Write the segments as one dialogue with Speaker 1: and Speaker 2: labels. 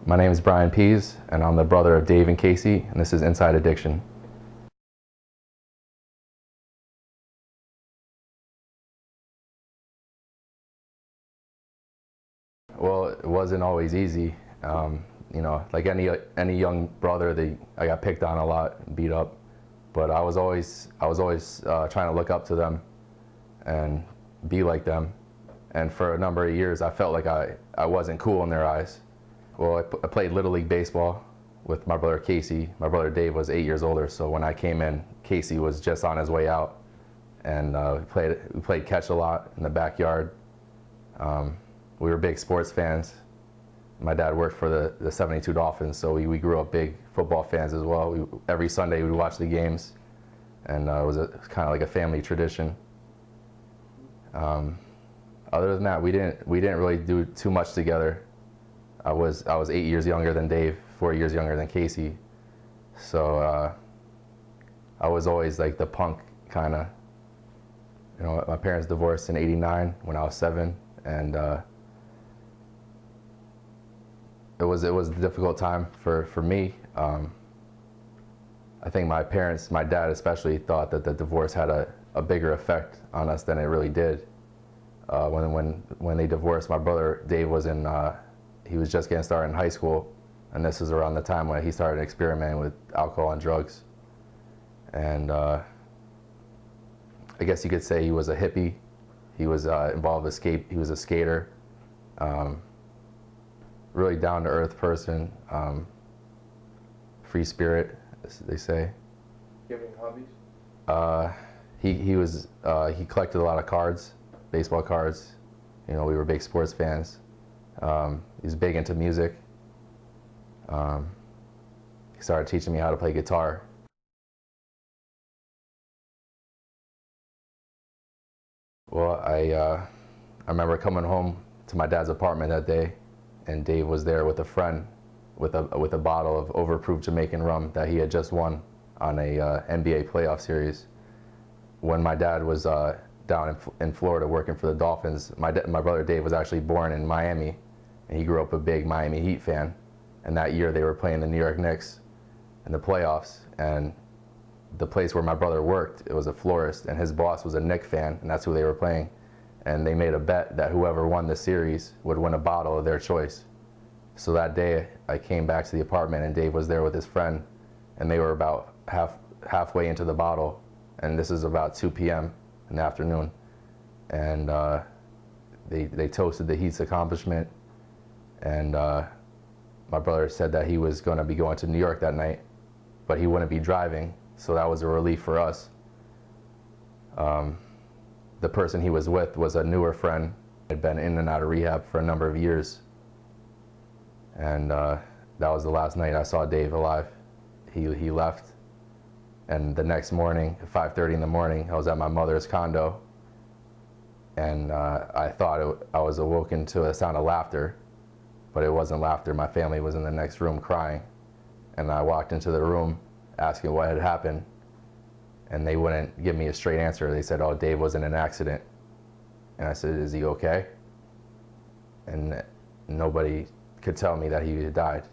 Speaker 1: My name is Brian Pease, and I'm the brother of Dave and Casey, and this is Inside Addiction. Well, it wasn't always easy. Like any young brother, I got picked on a lot, beat up, but I was always trying to look up to them and be like them. And for a number of years, I felt like I wasn't cool in their eyes. Well, I played Little League baseball with my brother Casey. My brother Dave was 8 years older, so when I came in, Casey was just on his way out. And we played catch a lot in the backyard. We were big sports fans. My dad worked for the 72 Dolphins, so we grew up big football fans as well. Every Sunday we'd watch the games, and it was kind of like a family tradition. Other than that, we didn't really do too much together. I was 8 years younger than Dave, 4 years younger than Casey, so I was always like the punk kind of. My parents divorced in '89 when I was 7, and it was a difficult time for me. I think my parents, my dad especially, thought that the divorce had a bigger effect on us than it really did. When they divorced, my brother Dave he was just getting started in high school, and this was around the time when he started experimenting with alcohol and drugs. And I guess you could say he was a hippie. He was involved with he was a skater. Really down-to-earth person, free spirit, as they say.
Speaker 2: Do you have any hobbies?
Speaker 1: He collected a lot of cards, baseball cards. We were big sports fans. He was big into music. He started teaching me how to play guitar. Well, I remember coming home to my dad's apartment that day, and Dave was there with a friend with a bottle of overproof Jamaican rum that he had just won on a NBA playoff series. When my dad was down in Florida working for the Dolphins, my brother Dave was actually born in Miami, and he grew up a big Miami Heat fan. And that year they were playing the New York Knicks in the playoffs, and the place where my brother worked, it was a florist, and his boss was a Knicks fan, and that's who they were playing. And they made a bet that whoever won the series would win a bottle of their choice. So that day, I came back to the apartment, and Dave was there with his friend, and they were about halfway into the bottle, and this is about 2 p.m. in the afternoon. And they toasted the Heat's accomplishment, and my brother said that he was going to be going to New York that night, but he wouldn't be driving, so that was a relief for us. The person he was with was a newer friend, had been in and out of rehab for a number of years. And that was the last night I saw Dave alive. He left, and the next morning, at 5:30 in the morning, I was at my mother's condo, and I thought I was awoken to a sound of laughter, but it wasn't laughter. My family was in the next room crying, and I walked into the room asking what had happened, and they wouldn't give me a straight answer. They said, "Oh, Dave was in an accident." And I said, "Is he okay?" And nobody could tell me that he had died.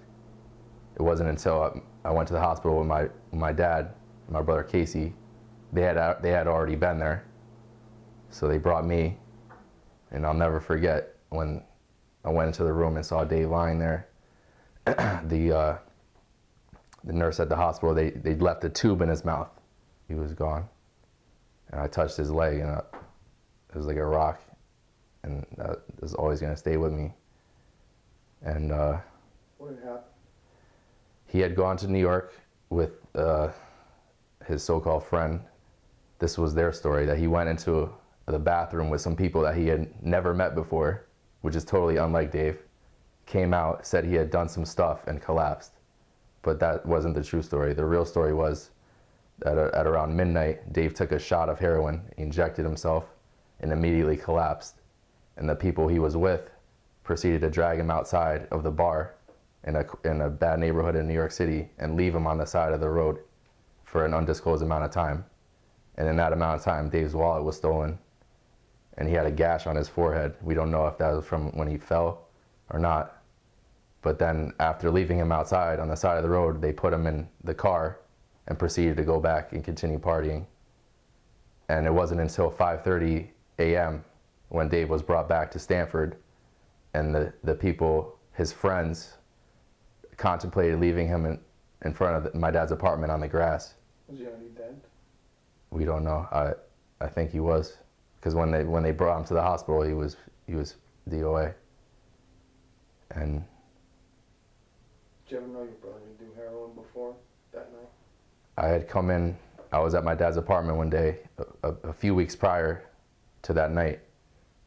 Speaker 1: It wasn't until I went to the hospital with my dad, my brother Casey. They had already been there, so they brought me, and I'll never forget when I went into the room and saw Dave lying there. The nurse at the hospital, they left a tube in his mouth. He was gone, and I touched his leg, and it was like a rock, and that is always going to stay with me. And
Speaker 2: what had happened?
Speaker 1: He had gone to New York with his so-called friend. This was their story, that he went into the bathroom with some people that he had never met before, which is totally unlike Dave. Came out, said he had done some stuff, and collapsed. But that wasn't the true story. The real story was that at around midnight, Dave took a shot of heroin, injected himself, and immediately collapsed. And the people he was with proceeded to drag him outside of the bar in a bad neighborhood in New York City and leave him on the side of the road for an undisclosed amount of time. And in that amount of time, Dave's wallet was stolen, and he had a gash on his forehead. We don't know if that was from when he fell or not, But then after leaving him outside on the side of the road, they put him in the car and proceeded to go back and continue partying. And it wasn't until 5:30 a.m. when Dave was brought back to Stanford, and the people, his friends, contemplated leaving him in front of my dad's apartment on the grass.
Speaker 2: Was he already dead?
Speaker 1: We don't know. I think he was, because when they brought him to the hospital, he was DOA. And
Speaker 2: Did you ever know your brother would do heroin before that night?
Speaker 1: I had come in. I was at my dad's apartment one day, a few weeks prior to that night,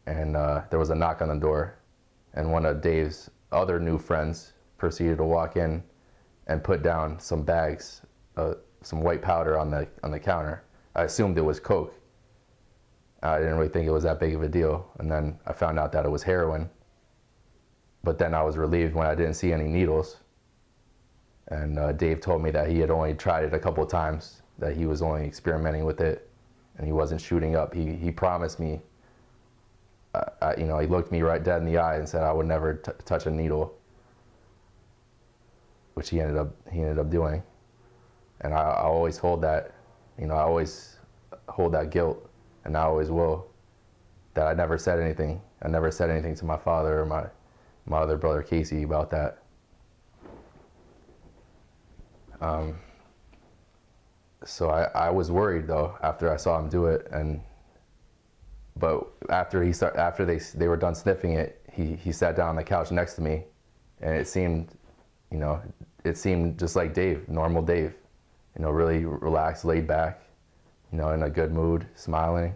Speaker 1: and there was a knock on the door, and one of Dave's other new friends proceeded to walk in and put down some bags, some white powder on the counter. I assumed it was coke. I didn't really think it was that big of a deal, and then I found out that it was heroin. But then I was relieved when I didn't see any needles, and Dave told me that he had only tried it a couple of times, that he was only experimenting with it, and he wasn't shooting up. He promised me, he looked me right dead in the eye and said I would never touch a needle, which he ended up doing. And I always hold that, I always hold that guilt, and I always will, that I never said anything. I never said anything to my father or my other brother Casey about that. So I was worried though after I saw him do it, but after they were done sniffing it, he sat down on the couch next to me, and it seemed just like Dave, normal Dave, really relaxed, laid back, in a good mood, smiling.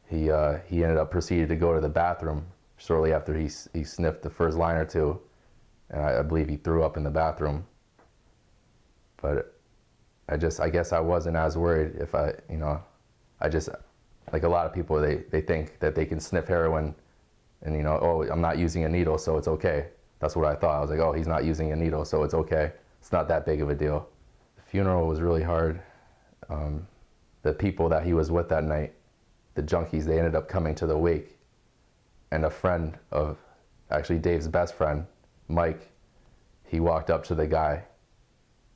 Speaker 1: He ended up proceeding to go to the bathroom shortly after he sniffed the first line or two, and I believe he threw up in the bathroom. But I guess I wasn't as worried. If I just, like a lot of people, they think that they can sniff heroin and, oh, I'm not using a needle, so it's okay. That's what I thought. I was like, oh, he's not using a needle, so it's okay. It's not that big of a deal. The funeral was really hard. The people that he was with that night, the junkies, they ended up coming to the wake. And a friend of, actually Dave's best friend, Mike, he walked up to the guy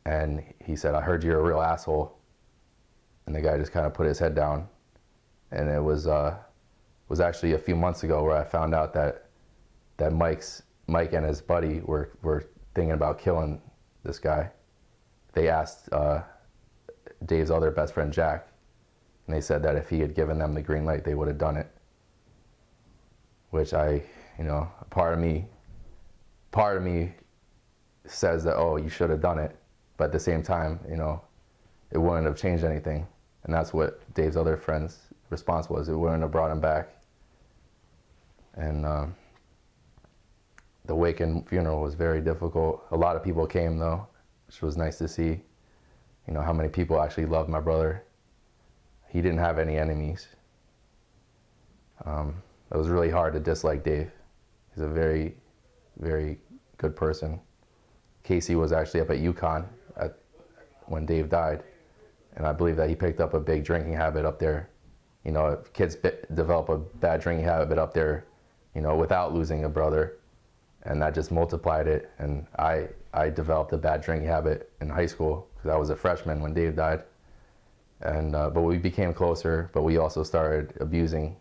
Speaker 1: and he said, I heard you're a real asshole. And the guy just kind of put his head down. And it was actually a few months ago where I found out that Mike and his buddy were thinking about killing this guy. They asked Dave's other best friend, Jack, and they said that if he had given them the green light, they would have done it. Which part of me says that, oh, you should have done it. But at the same time, it wouldn't have changed anything. And that's what Dave's other friend's response was. It wouldn't have brought him back. And the wake and funeral was very difficult. A lot of people came though, which was nice to see. How many people actually loved my brother. He didn't have any enemies. It was really hard to dislike Dave. He's a very, very good person. Casey was actually up at UConn when Dave died, and I believe that he picked up a big drinking habit up there. If kids develop a bad drinking habit up there, without losing a brother, and that just multiplied it. And I developed a bad drinking habit in high school because I was a freshman when Dave died. And but we became closer, but we also started abusing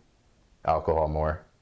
Speaker 1: alcohol more.